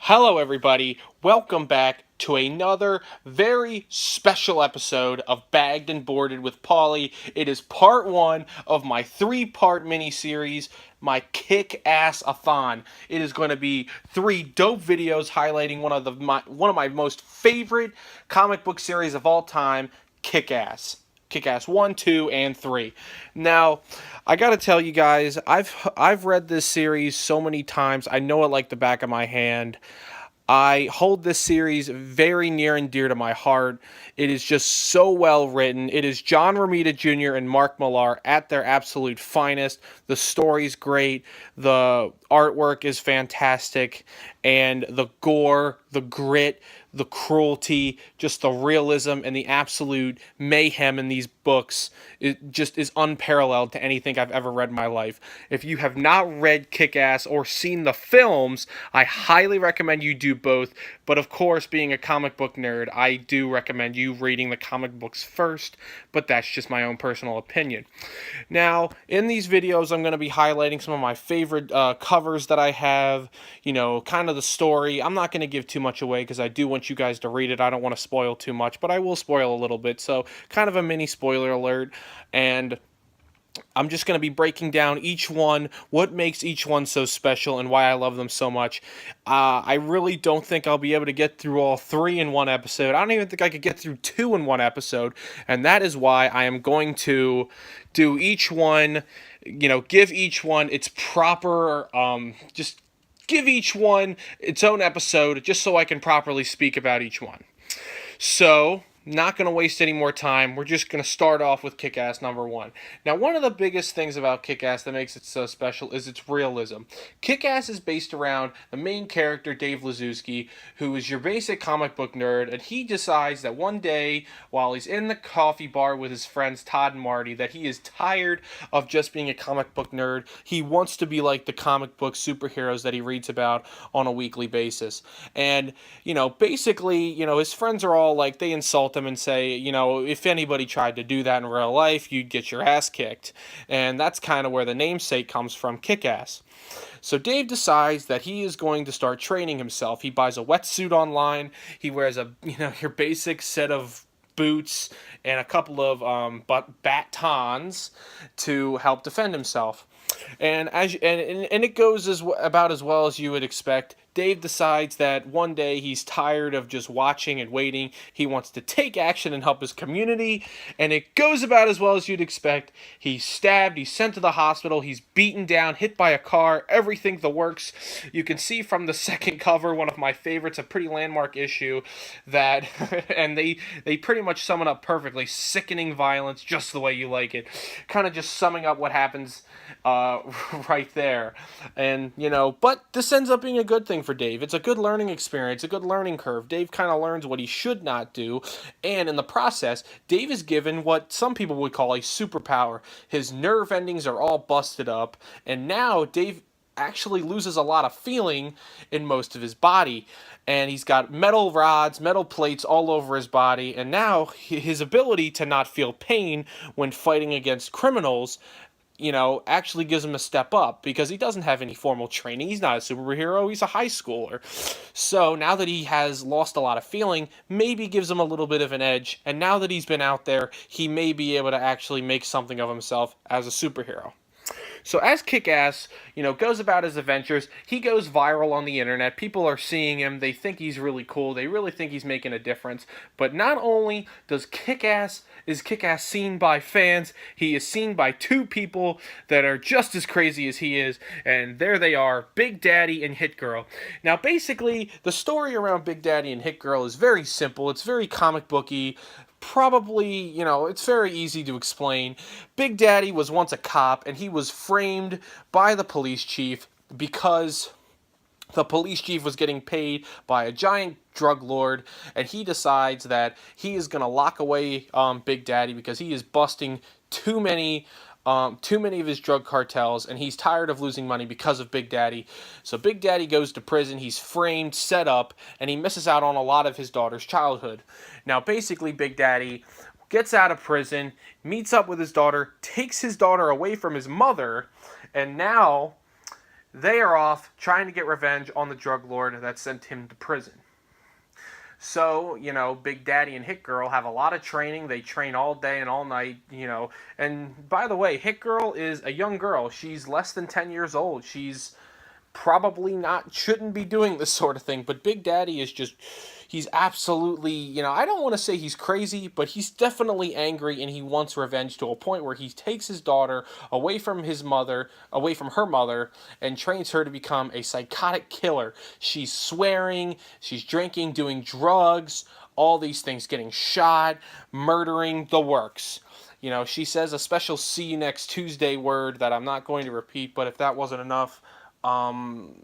Hello, everybody. Welcome back to another very special episode of Bagged and Boarded with Pauly. It is part one of my three-part mini-series, my Kick-Ass-A-Thon. It is going to be three dope videos highlighting one of my most favorite comic book series of all time, Kick-Ass. Kick-Ass 1, 2, and 3. Now, I gotta tell you guys, I've read this series so many times. I know it like the back of my hand. I hold this series very near and dear to my heart. It is just so well written. It is John Romita Jr. and Mark Millar at their absolute finest. The story's great. The artwork is fantastic. And the gore, the grit, the cruelty, just the realism and the absolute mayhem in these books, it just is unparalleled to anything I've ever read in my life. If you have not read Kick-Ass or seen the films, I highly recommend you do both. But of course, being a comic book nerd, I do recommend you reading the comic books first, but that's just my own personal opinion. Now, in these videos, I'm going to be highlighting some of my favorite covers that I have, kind of the story. I'm not going to give too much away because I do want you guys to read it. I don't want to spoil too much, but I will spoil a little bit. So, kind of a mini spoiler alert. And I'm just going to be breaking down each one, what makes each one so special, and why I love them so much. I really don't think I'll be able to get through all three in one episode. I don't even think I could get through two in one episode, and that is why I am going to do each one, give each one its proper, just give each one its own episode, just so I can properly speak about each one. So, not going to waste any more time. We're just going to start off with Kick-Ass number one. Now, one of the biggest things about Kick-Ass that makes it so special is its realism. Kick-Ass is based around the main character, Dave Lazowski, who is your basic comic book nerd, and he decides that one day, while he's in the coffee bar with his friends Todd and Marty, that he is tired of just being a comic book nerd. He wants to be like the comic book superheroes that he reads about on a weekly basis. And, basically, his friends are all like, they insult him and say, if anybody tried to do that in real life, you'd get your ass kicked. And that's kind of where the namesake comes from, Kick-Ass. So Dave decides that he is going to start training himself. He buys a wetsuit online. He wears your basic set of boots and a couple of batons to help defend himself. And it goes about as well as you would expect. Dave decides that one day he's tired of just watching and waiting. He wants to take action and help his community, and it goes about as well as you'd expect. He's stabbed, he's sent to the hospital, he's beaten down, hit by a car, everything the works. You can see from the second cover, one of my favorites, a pretty landmark issue, that, and they pretty much sum it up perfectly. Sickening violence, just the way you like it. Kind of just summing up what happens right there. And, but this ends up being a good thing for Dave. It's a good learning experience, a good learning curve. Dave kind of learns what he should not do, and in the process, Dave is given what some people would call a superpower. His nerve endings are all busted up, and now Dave actually loses a lot of feeling in most of his body, and he's got metal rods, metal plates all over his body, and now his ability to not feel pain when fighting against criminals actually gives him a step up because he doesn't have any formal training. He's not a superhero. He's a high schooler. So now that he has lost a lot of feeling, maybe gives him a little bit of an edge. And now that he's been out there, he may be able to actually make something of himself as a superhero. So as Kick-Ass, goes about his adventures, he goes viral on the internet. People are seeing him. They think he's really cool. They really think he's making a difference. But not only is Kick-Ass seen by fans, he is seen by two people that are just as crazy as he is. And there they are, Big Daddy and Hit Girl. Now, basically, the story around Big Daddy and Hit Girl is very simple. It's very comic booky. Probably, it's very easy to explain. Big Daddy was once a cop, and he was framed by the police chief because the police chief was getting paid by a giant drug lord, and he decides that he is going to lock away Big Daddy because he is busting too many of his drug cartels, and he's tired of losing money because of Big Daddy. So Big Daddy goes to prison, he's framed, set up, and he misses out on a lot of his daughter's childhood. Now, basically, Big Daddy gets out of prison, meets up with his daughter, takes his daughter away from his mother, and now They are off trying to get revenge on the drug lord that sent him to prison. So, Big Daddy and Hit Girl have a lot of training. They train all day and all night, And by the way, Hit Girl is a young girl. She's less than 10 years old. She's probably not, shouldn't be doing this sort of thing. But Big Daddy is just, he's absolutely, I don't want to say he's crazy, but he's definitely angry and he wants revenge to a point where he takes his daughter away from her mother, and trains her to become a psychotic killer. She's swearing, she's drinking, doing drugs, all these things, getting shot, murdering, the works. She says a special see you next Tuesday word that I'm not going to repeat, but if that wasn't enough, I'm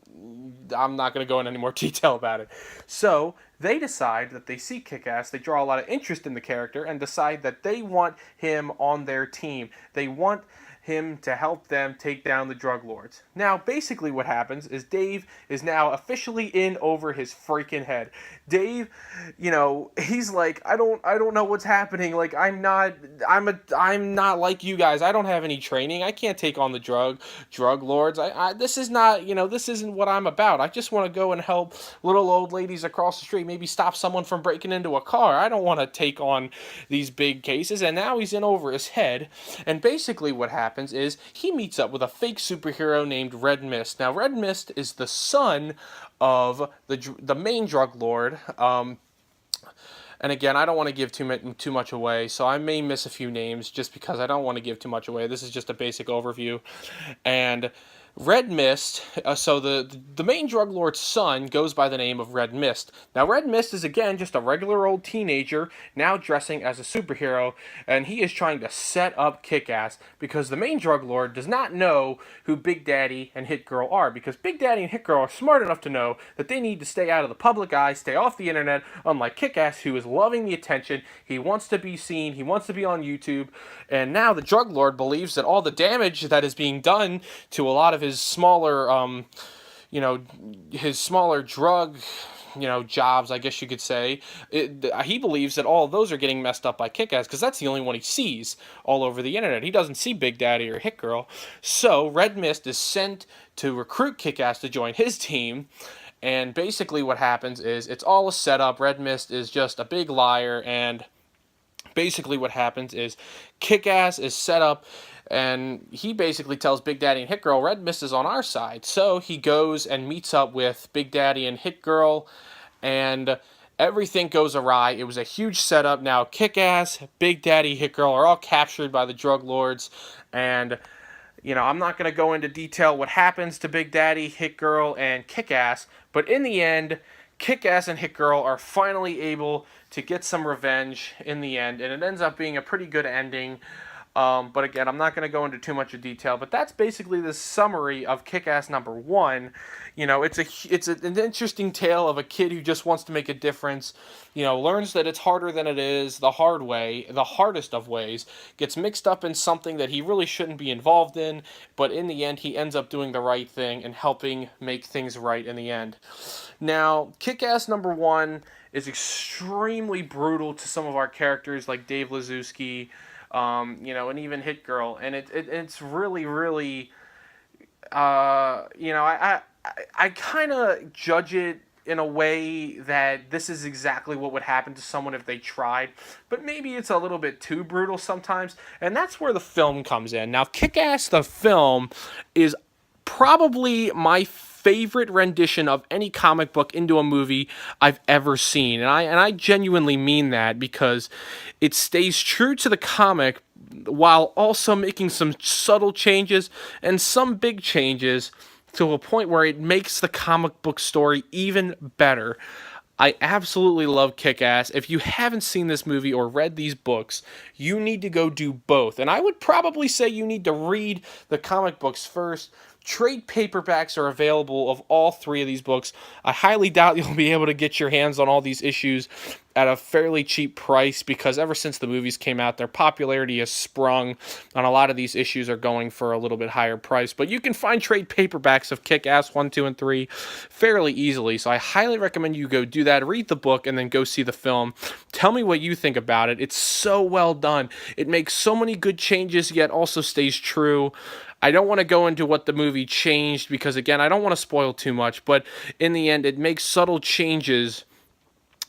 not going to go into any more detail about it. So they decide that they see Kick-Ass, they draw a lot of interest in the character, and decide that they want him on their team. They want him to help them take down the drug lords. Now, basically what happens is Dave is now officially in over his freaking head. Dave, he's like, I don't know what's happening. Like, I'm not like you guys. I don't have any training. I can't take on the drug lords. This is not, this isn't what I'm about. I just want to go and help little old ladies across the street, maybe stop someone from breaking into a car. I don't want to take on these big cases. And now he's in over his head. And basically what happens is he meets up with a fake superhero named Red Mist. Now, Red Mist is the son of the main drug lord. And again, I don't want to give too much away, so I may miss a few names just because I don't want to give too much away. This is just a basic overview. And Red Mist, so the main drug lord's son goes by the name of Red Mist. Now, Red Mist is, again, just a regular old teenager, now dressing as a superhero, and he is trying to set up Kick-Ass because the main drug lord does not know who Big Daddy and Hit Girl are, because Big Daddy and Hit Girl are smart enough to know that they need to stay out of the public eye, stay off the internet, unlike Kick-Ass, who is loving the attention. He wants to be seen, he wants to be on YouTube, and now the drug lord believes that all the damage that is being done to a lot of his smaller drug jobs, I guess you could say, he believes that all of those are getting messed up by Kick-Ass because that's the only one he sees all over the internet. He doesn't see Big Daddy or Hit Girl. So Red Mist is sent to recruit Kick-Ass to join his team. And basically what happens is it's all a setup. Red Mist is just a big liar, and basically what happens is Kick-Ass is set up, and he basically tells Big Daddy and Hit Girl, Red Mist is on our side. So he goes and meets up with Big Daddy and Hit Girl, and everything goes awry. It was a huge setup. Now Kick-Ass, Big Daddy, Hit Girl are all captured by the drug lords, and I'm not going to go into detail what happens to Big Daddy, Hit Girl, and Kick-Ass, but in the end, Kick-Ass and Hit Girl are finally able to get some revenge in the end, and it ends up being a pretty good ending. But again, I'm not going to go into too much of detail, but that's basically the summary of Kick-Ass #1. It's an interesting tale of a kid who just wants to make a difference, learns that it's harder than it is, the hard way, the hardest of ways, gets mixed up in something that he really shouldn't be involved in, but in the end, he ends up doing the right thing and helping make things right in the end. Now, Kick-Ass #1 is extremely brutal to some of our characters like Dave Lazuski, and even Hit Girl, and it's really, really, I kind of judge it in a way that this is exactly what would happen to someone if they tried, but maybe it's a little bit too brutal sometimes, and that's where the film comes in. Now, Kick-Ass, the film, is probably my favorite rendition of any comic book into a movie I've ever seen. And I genuinely mean that because it stays true to the comic while also making some subtle changes and some big changes to a point where it makes the comic book story even better. I absolutely love Kick-Ass. If you haven't seen this movie or read these books, you need to go do both. And I would probably say you need to read the comic books first. Trade paperbacks are available of all three of these books. I highly doubt you'll be able to get your hands on all these issues at a fairly cheap price because ever since the movies came out, their popularity has sprung, and a lot of these issues are going for a little bit higher price. But you can find trade paperbacks of Kick-Ass 1, 2, and 3 fairly easily, so I highly recommend you go do that, read the book, and then go see the film. Tell me what you think about it. It's so well done. It makes so many good changes, yet also stays true. I don't want to go into what the movie changed because, again, I don't want to spoil too much, but in the end, it makes subtle changes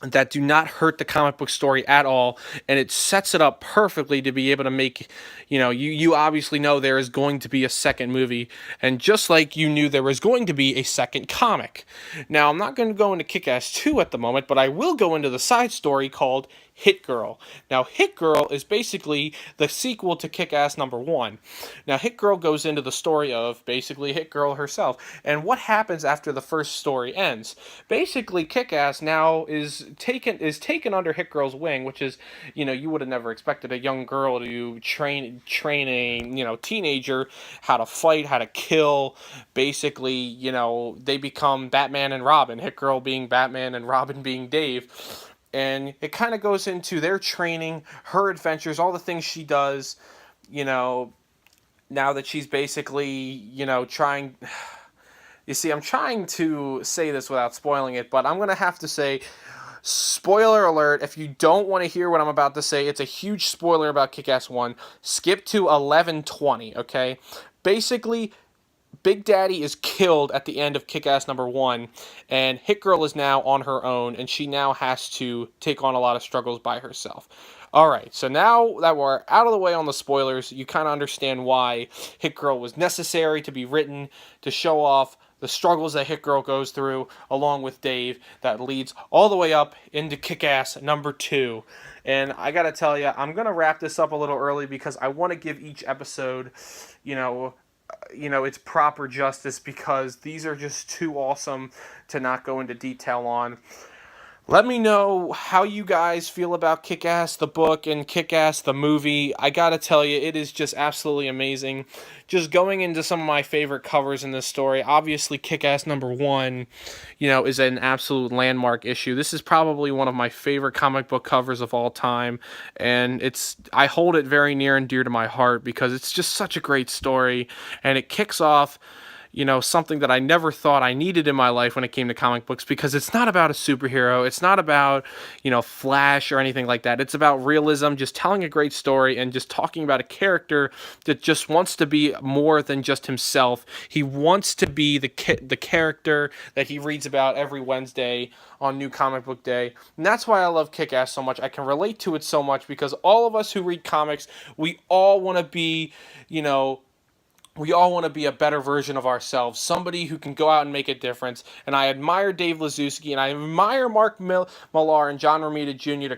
that do not hurt the comic book story at all, and it sets it up perfectly to be able to make, you obviously know there is going to be a second movie, and just like you knew there was going to be a second comic. Now, I'm not going to go into Kick-Ass 2 at the moment, but I will go into the side story called Hit Girl. Now, Hit Girl is basically the sequel to Kick-Ass number 1. Now, Hit Girl goes into the story of basically Hit Girl herself and what happens after the first story ends. Basically, Kick-Ass now is taken under Hit Girl's wing, which is, you would have never expected a young girl to train a, teenager how to fight, how to kill. Basically, they become Batman and Robin, Hit Girl being Batman and Robin being Dave. And it kind of goes into their training, her adventures, all the things she does, now that she's basically, trying. You see, I'm trying to say this without spoiling it, but I'm going to have to say, spoiler alert, if you don't want to hear what I'm about to say, it's a huge spoiler about Kick-Ass 1. Skip to 11:20, okay? Basically, Big Daddy is killed at the end of Kick-Ass number 1, and Hit Girl is now on her own, and she now has to take on a lot of struggles by herself. Alright, so now that we're out of the way on the spoilers, you kind of understand why Hit Girl was necessary to be written to show off the struggles that Hit Girl goes through, along with Dave, that leads all the way up into Kick-Ass number 2. And I gotta tell you, I'm gonna wrap this up a little early because I want to give each episode, its proper justice, because these are just too awesome to not go into detail on. Let me know how you guys feel about Kick-Ass the book and Kick-Ass the movie. I gotta tell you, it is just absolutely amazing. Just going into some of my favorite covers in this story, obviously Kick-Ass number 1, is an absolute landmark issue. This is probably one of my favorite comic book covers of all time, and I hold it very near and dear to my heart because it's just such a great story, and it kicks off something that I never thought I needed in my life when it came to comic books, because it's not about a superhero. It's not about, Flash or anything like that. It's about realism, just telling a great story and just talking about a character that just wants to be more than just himself. He wants to be the character that he reads about every Wednesday on New Comic Book Day. And that's why I love Kick-Ass so much. I can relate to it so much because all of us who read comics, we all want to be, we all want to be a better version of ourselves, somebody who can go out and make a difference. And I admire Dave Lazuski, and I admire Mark Millar and John Romita Jr.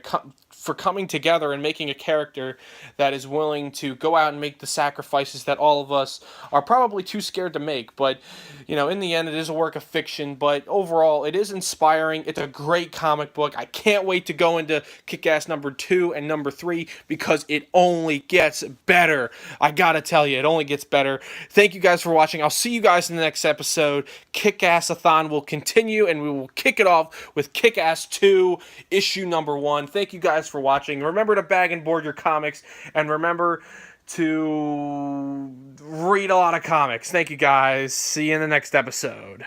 for coming together and making a character that is willing to go out and make the sacrifices that all of us are probably too scared to make. But, in the end, it is a work of fiction. But overall, it is inspiring. It's a great comic book. I can't wait to go into Kick-Ass number 2 and number 3 because it only gets better. I gotta tell you, it only gets better. Thank you guys for watching. I'll see you guys in the next episode. Kick-Ass-A-Thon will continue, and we will kick it off with Kick-Ass 2, issue number 1. Thank you guys for watching. Remember to bag and board your comics, and remember to read a lot of comics. Thank you guys. See you in the next episode.